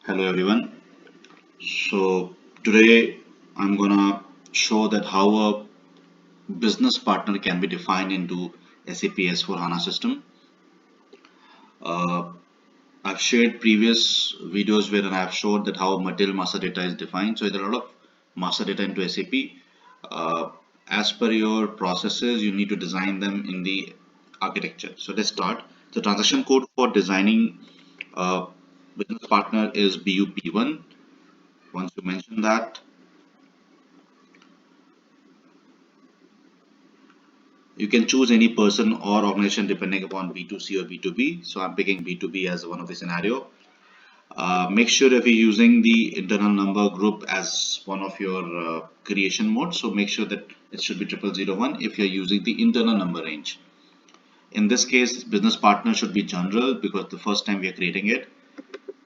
Hello everyone. So today I'm gonna show that how a business partner can be defined into SAP S4 HANA system. Uh, I've shared previous videos where I've showed that how material master data is defined. So there are a lot of master data into SAP. Uh, as per your processes, you need to design them in the architecture. So let's start. The transaction code for designing a business partner is BUP1. Once you mention that, you can choose any person or organization depending upon B2C or B2B. So I'm picking B2B as one of the scenario. Make sure if you're using the internal number group as one of your creation mode. So make sure that it should be 0001 if you're using the internal number range. In this case, business partner should be general because the first time we are creating it.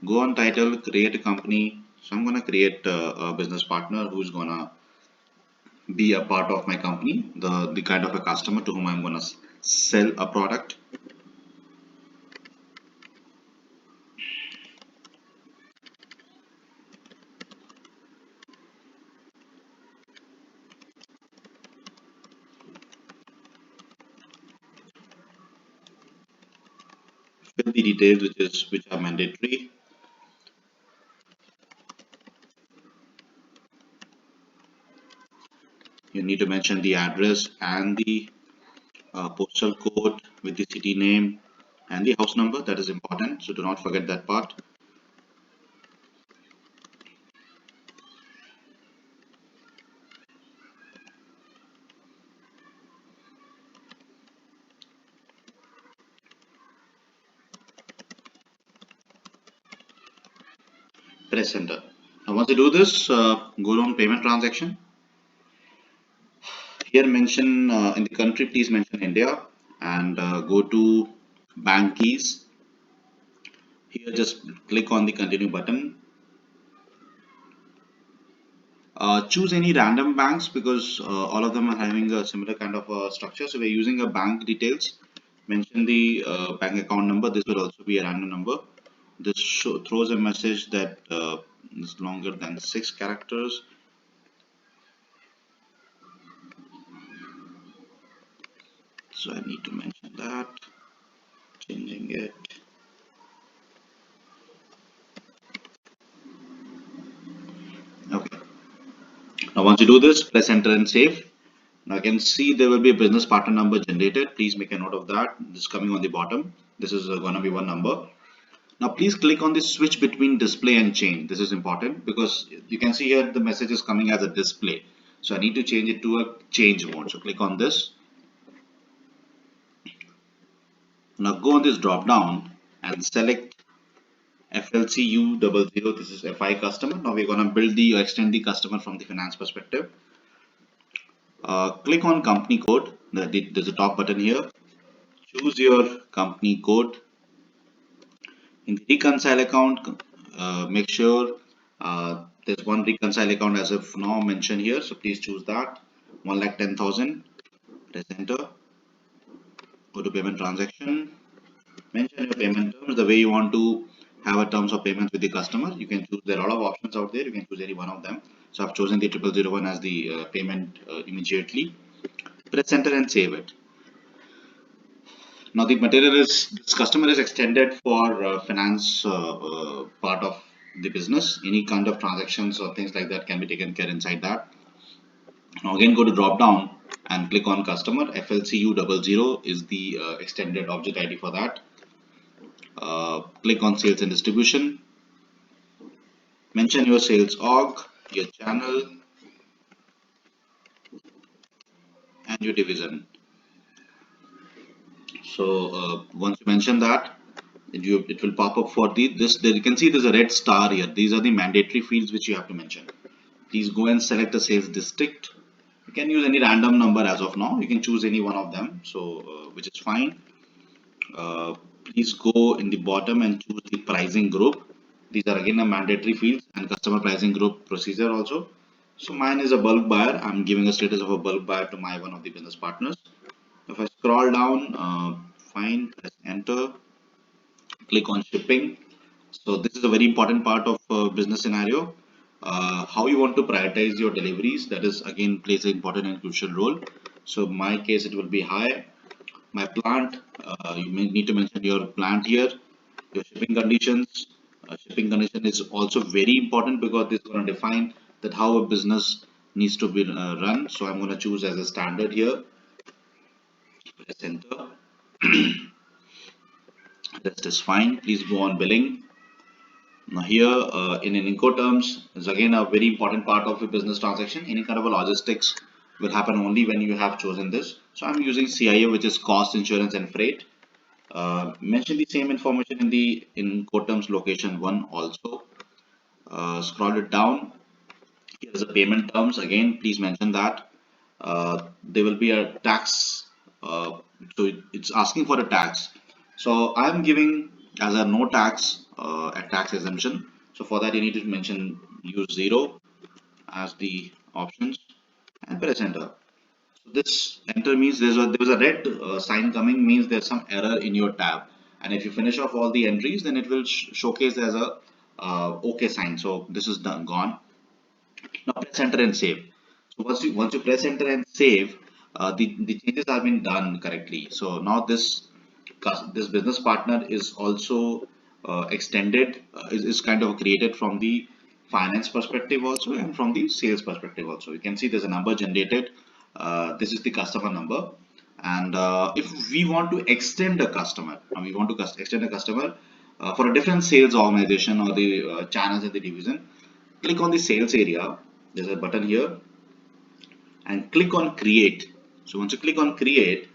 Go on title, create a company. So I'm gonna create a business partner who's gonna be a part of my company, the kind of a customer to whom I'm gonna sell a product. Fill the details which are mandatory. You need to mention the address and the postal code with the city name and the house number. That is important, so do not forget that part. Press enter. Now once you do this, go down payment transaction. Here mention in the country, please mention India and go to bank keys. Here just click on the continue button. Choose any random banks because all of them are having a similar kind of structure. So we're using a bank details. Mention the bank account number. This will also be a random number. This throws a message that is longer than 6 characters. So I need to mention that. Changing it. Okay. Now once you do this, press enter and save. Now I can see there will be a business partner number generated. Please make a note of that. This is coming on the bottom. This is going to be one number. Now please click on the switch between display and change. This is important because you can see here the message is coming as a display. So I need to change it to a change mode. So click on this. Now go on this drop down and select FLCU00. This is FI customer. Now we're going to build the or extend the customer from the finance perspective. Click on company code. There's a top button here. Choose your company code. In the reconcile account, make sure there's one reconcile account as of now mentioned here. So please choose that. 1,10,000. Press enter. Go to payment transaction. Mention your payment terms the way you want to have a terms of payments with the customer. You can choose. There are a lot of options out there. You can choose any one of them. So I've chosen the 0001 as the payment immediately. Press enter and save it. Now the material is this customer is extended for finance part of the business. Any kind of transactions or things like that can be taken care inside that. Now again go to drop down and click on customer. FLCU00 is the extended object ID for that. Click on sales and distribution. Mention your sales org, your channel, and your division. So once you mention that, it will pop up for the this. There you can see there's a red star here. These are the mandatory fields which you have to mention. Please go and select a sales district. You can use any random number as of now. You can choose any one of them, so which is fine. Uh, Please go in the bottom and choose the pricing group. These are again a mandatory fields and customer pricing group procedure also. So mine is a bulk buyer. I'm giving a status of a bulk buyer to my one of the business partners. If I scroll down, fine, press enter, click on shipping. So this is a very important part of business scenario. How you want to prioritize your deliveries, that is again plays an important and crucial role. So in my case it will be high. My plant, you may need to mention your plant here, your shipping conditions. Shipping condition is also very important because this is going to define that how a business needs to be run. So I'm going to choose as a standard here. Press enter. Rest is fine. Please go on billing. Now here in Incoterms is again a very important part of a business transaction. Any kind of a logistics will happen only when you have chosen this. So I'm using CIA, which is cost, insurance and freight. Mention the same information in the Incoterms location 1 also. Scroll it down. Here's the payment terms. Again, please mention that. There will be a tax. So it's asking for a tax. So I'm giving as a no tax a tax exemption. So for that you need to mention use 0 as the options and press enter. So this enter means there's a red sign coming, means there's some error in your tab. And if you finish off all the entries, then it will showcase as a OK sign. So this is done, gone. Now press enter and save. So once you press enter and save, the changes have been done correctly. So now this business partner is also extended, is kind of created from the finance perspective also and from the sales perspective also. You can see there's a number generated. This is the customer number. And if we want to extend a customer, we want to extend a customer for a different sales organization or the channels in the division, click on the sales area. There's a button here and click on create. So once you click on create,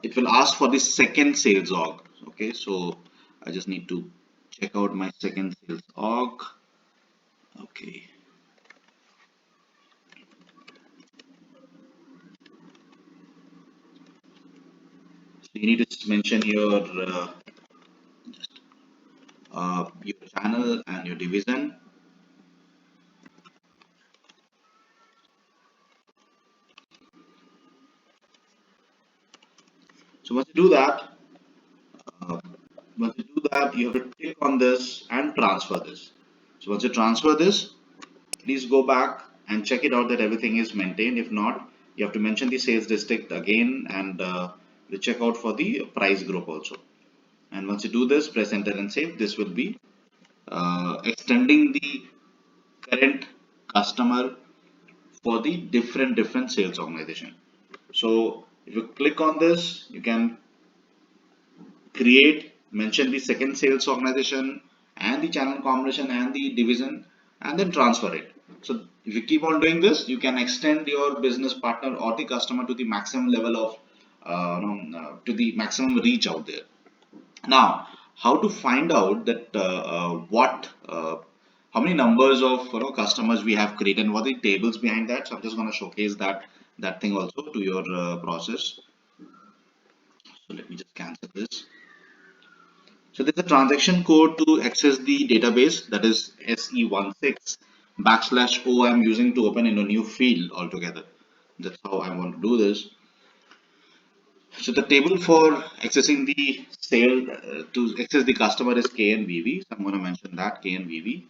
it will ask for the second sales org. Okay, so I just need to check out my second sales org. Okay, so you need to mention your channel and your division. So once you do that, uh, you have to click on this and transfer this. So once you transfer this, please go back and check it out that everything is maintained. If not, you have to mention the sales district again and you check out for the price group also. And once you do this, press enter and save. This will be extending the current customer for the different sales organization. So if you click on this, you can create, mention the second sales organization and the channel combination and the division, and then transfer it. So if you keep on doing this, you can extend your business partner or the customer to the maximum level of to the maximum reach out there. Now, how to find out that how many numbers of customers we have created and what are the tables behind that. So I'm just going to showcase that thing also to your process. So let me just cancel this. So there's a transaction code to access the database, that is SE16 \O I'm using to open in a new field altogether. That's how I want to do this. So the table for accessing the sale to access the customer is KNVV. So I'm going to mention that KNVV.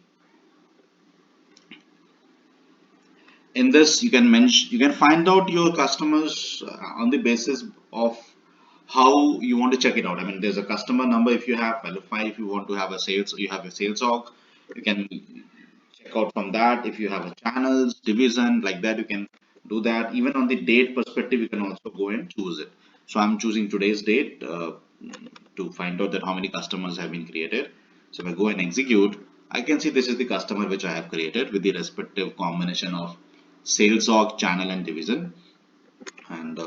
In this, you can find out your customers on the basis of how you want to check it out. I mean, there's a customer number if you have value 5. If you want to have a sales, you have a sales org. You can check out from that. If you have a channels division like that, you can do that. Even on the date perspective, you can also go and choose it. So I'm choosing today's date to find out that how many customers have been created. So if I go and execute, I can see this is the customer which I have created with the respective combination of sales org, channel and division. And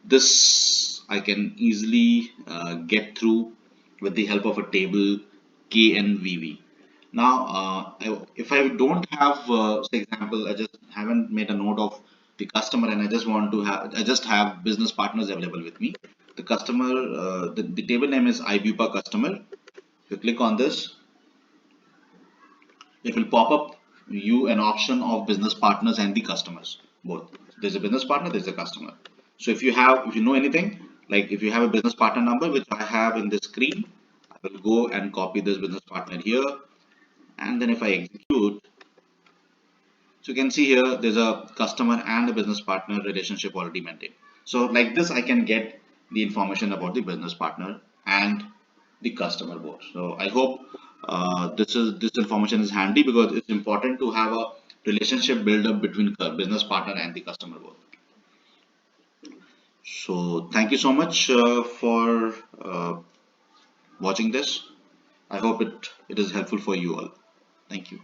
this I can easily get through with the help of a table KNVV. Now, if I don't have, say example, I just haven't made a note of the customer and I just have business partners available with me. The customer, the table name is IBUPA customer. If you click on this, it will pop up you an option of business partners and the customers both. There's a business partner, there's a customer. So if you know anything, like if you have a business partner number which I have in the screen, I will go and copy this business partner here, and then if I execute, so you can see here there's a customer and a business partner relationship already maintained. So like this, I can get the information about the business partner and the customer both. So I hope this information is handy, because it's important to have a relationship build up between business partner and the customer both. So thank you so much for watching this. I hope it is helpful for you all. Thank you.